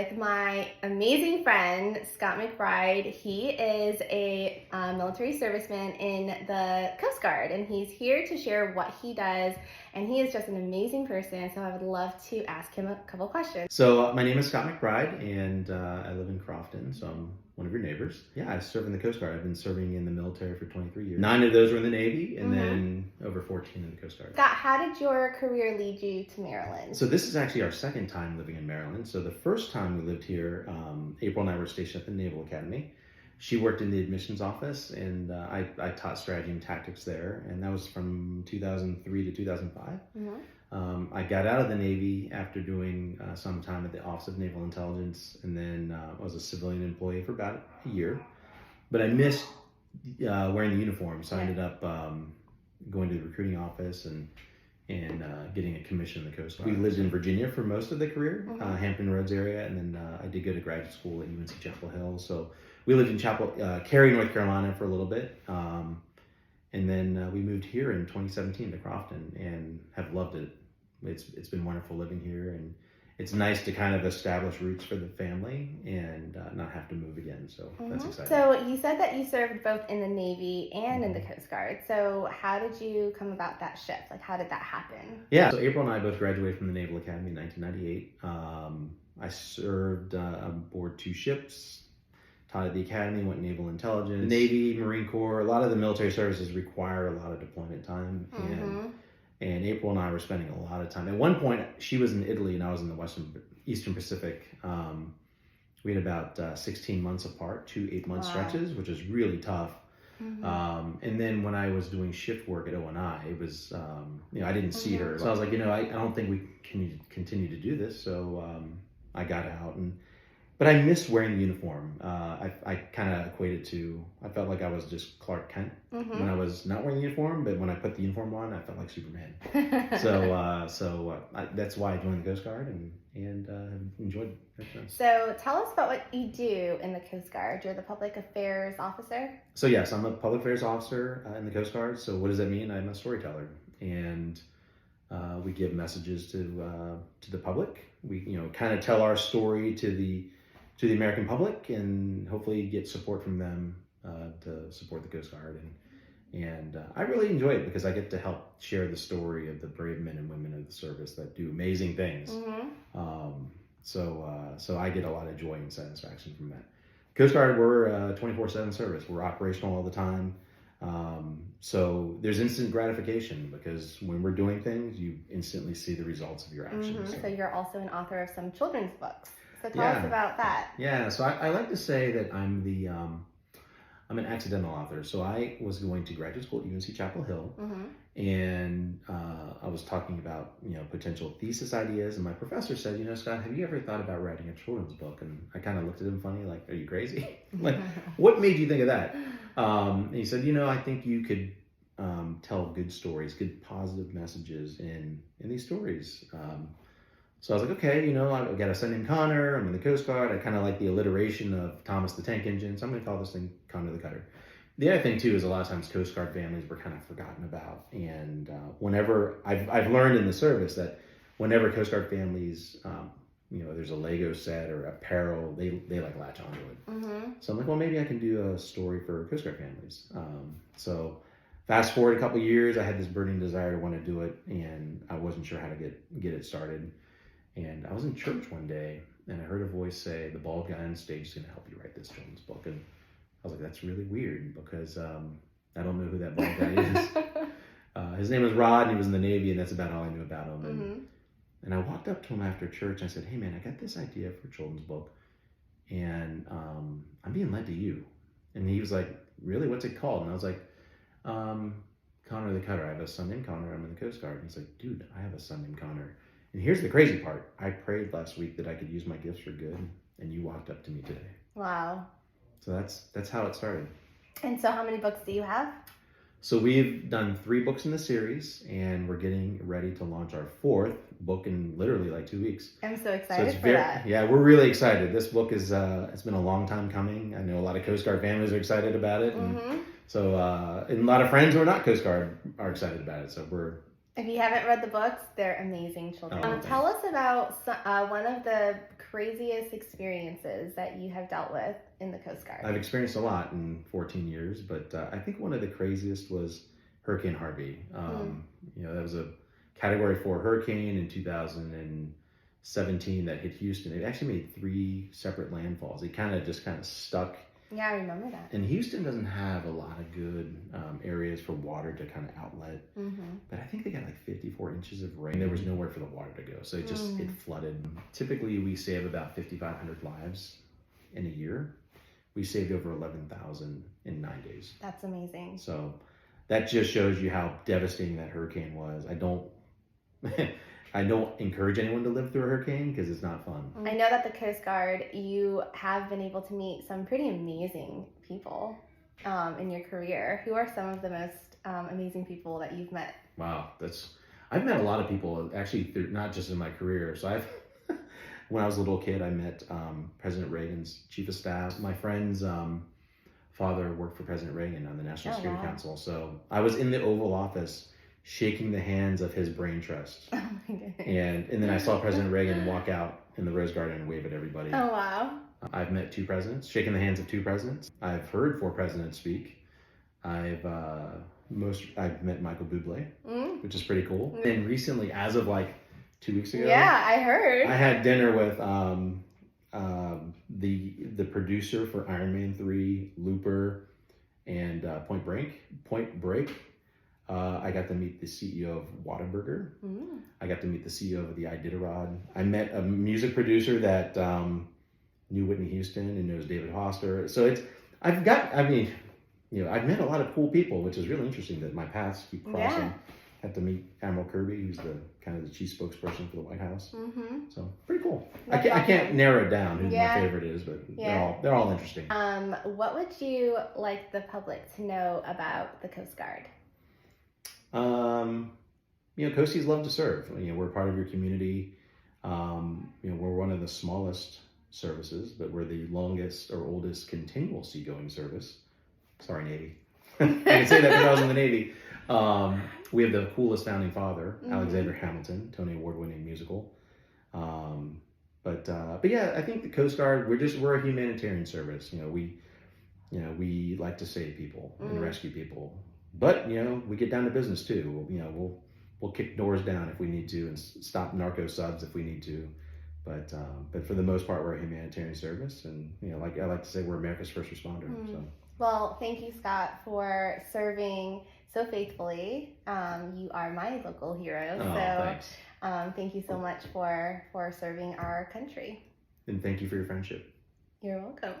with my amazing friend, Scott McBride. He is a military serviceman in the Coast Guard, and he's here to share what he does, and he is just an amazing person, so I would love to ask him a couple questions. So my name is Scott McBride, and I live in Crofton, so I'm one of your neighbors. Yeah, I serve in the Coast Guard. I've been serving in the military for 23 years. 9 of those were in the Navy, and then over 14 in the Coast Guard. Scott, how did your career lead you to Maryland? So this is actually our second time living in Maryland. So the first time we lived here, April and I were stationed at the Naval Academy. She worked in the admissions office, and I taught strategy and tactics there, and that was from 2003 to 2005. I got out of the Navy after doing some time at the Office of Naval Intelligence, and then I was a civilian employee for about a year. But I missed wearing the uniform, so I ended up going to the recruiting office and getting a commission in the Coast Guard. We lived in Virginia for most of the career, Hampton Roads area, and then I did go to graduate school at UNC Chapel Hill. So we lived in Cary, North Carolina for a little bit, and then we moved here in 2017 to Crofton and have loved it. It's been wonderful living here, and it's nice to kind of establish roots for the family and not have to move again. So that's exciting. So you said that you served both in the Navy and in the Coast Guard. So how did you come about that shift? Like, how did that happen? Yeah, so April and I both graduated from the Naval Academy in 1998. I served aboard 2 ships, taught at the Academy, went Naval Intelligence, Navy, Marine Corps. A lot of the military services require a lot of deployment time, and April and I were spending a lot of time. At one point, she was in Italy and I was in the Eastern Pacific. We had about 16 months apart, 2 8-month stretches, which is really tough. And then when I was doing shift work at O&I, it was, I didn't see her. So I was like, I don't think we can continue to do this. So I got out, but I missed wearing the uniform. I kind of equated to, I felt like I was just Clark Kent when I was not wearing the uniform, but when I put the uniform on, I felt like Superman. So that's why I joined the Coast Guard and have enjoyed it. So tell us about what you do in the Coast Guard. You're the public affairs officer? So yes, I'm a public affairs officer in the Coast Guard. So what does that mean? I'm a storyteller, and we give messages to the public. We kind of tell our story to the American public, and hopefully get support from them to support the Coast Guard. And I really enjoy it because I get to help share the story of the brave men and women of the service that do amazing things. So I get a lot of joy and satisfaction from that. Coast Guard, we're a 24/7 service. We're operational all the time. So there's instant gratification because when we're doing things, you instantly see the results of your actions. So you're also an author of some children's books. So tell us about that. Yeah, so I like to say that I'm an accidental author. So I was going to graduate school at UNC Chapel Hill, and I was talking about potential thesis ideas, and my professor said, Scott, have you ever thought about writing a children's book? And I kind of looked at him funny, like, are you crazy? Like, what made you think of that? And he said, I think you could tell good stories, good positive messages in these stories. So I was like, okay, I've got a son named Connor. I'm in the Coast Guard. I kind of like the alliteration of Thomas the Tank Engine, so I'm going to call this thing Connor the Cutter. The other thing too is a lot of times Coast Guard families were kind of forgotten about, and whenever I've learned in the service that whenever Coast Guard families, there's a Lego set or apparel, they like latch onto it. So I'm like, well, maybe I can do a story for Coast Guard families. So fast forward a couple years, I had this burning desire to want to do it, and I wasn't sure how to get it started. And I was in church one day, and I heard a voice say, the bald guy on stage is going to help you write this children's book. And I was like, that's really weird, because I don't know who that bald guy is. His name was Rod, and he was in the Navy, and that's about all I knew about him. And I walked up to him after church, and I said, hey, man, I got this idea for a children's book, and I'm being led to you. And he was like, really? What's it called? And I was like, Connor the Cutter. I have a son named Connor. I'm in the Coast Guard. And he's like, dude, I have a son named Connor. And here's the crazy part. I prayed last week that I could use my gifts for good, and you walked up to me today. Wow. So that's how it started. And so how many books do you have? So we've done 3 books in the series, and we're getting ready to launch our 4th book in literally like 2 weeks. I'm so excited for that. Yeah, we're really excited. This book is, it's been a long time coming. I know a lot of Coast Guard families are excited about it. And so, and a lot of friends who are not Coast Guard are excited about it. So if you haven't read the books, they're amazing children. Tell us about one of the craziest experiences that you have dealt with in the Coast Guard? I've experienced a lot in 14 years, but I think one of the craziest was Hurricane Harvey. That was a Category 4 hurricane in 2017 that hit Houston. It actually made 3 separate landfalls. It kind of stuck. Yeah, I remember that. And Houston doesn't have a lot of good areas for water to kind of outlet. But I think they got like 54 inches of rain. There was nowhere for the water to go. So it flooded. Typically, we save about 5,500 lives in a year. We saved over 11,000 in 9 days. That's amazing. So that just shows you how devastating that hurricane was. I don't encourage anyone to live through a hurricane because it's not fun. I know that the Coast Guard, you have been able to meet some pretty amazing people in your career. Who are some of the most amazing people that you've met? Wow, I've met a lot of people, actually, not just in my career. So when I was a little kid, I met President Reagan's chief of staff. My friend's father worked for President Reagan on the National Security Council. So I was in the Oval Office shaking the hands of his brain trust. Oh my goodness. And then I saw President Reagan walk out in the Rose Garden and wave at everybody. Oh, wow. I've met 2 presidents, shaken the hands of 2 presidents. I've heard 4 presidents speak. I've met Michael Bublé, which is pretty cool. And recently, as of like 2 weeks ago, yeah, I heard. I had dinner with the producer for Iron Man 3, Looper, and Point Break. I got to meet the CEO of Whataburger. I got to meet the CEO of the Iditarod. I met a music producer that knew Whitney Houston and knows David Hoster. So I've met a lot of cool people, which is really interesting that my paths keep crossing. Yeah. Had to meet Admiral Kirby, who's the chief spokesperson for the White House. So pretty cool. I can't narrow it down who my favorite is, but they're all interesting. What would you like the public to know about the Coast Guard? Coasties love to serve. We're part of your community. We're one of the smallest services, but we're the longest or oldest continual seagoing service. Sorry, Navy. I can say that because I was in the Navy. We have the coolest founding father, Alexander Hamilton, Tony Award-winning musical. But yeah, I think the Coast Guard, we're a humanitarian service. We like to save people and rescue people. But we get down to business too. We'll kick doors down if we need to and stop narco subs if we need to. But for the most part, we're a humanitarian service, and like I like to say, we're America's first responder. So. Well, thank you, Scott, for serving so faithfully. You are my local hero. Thanks. Thank you so much for serving our country. And thank you for your friendship. You're welcome.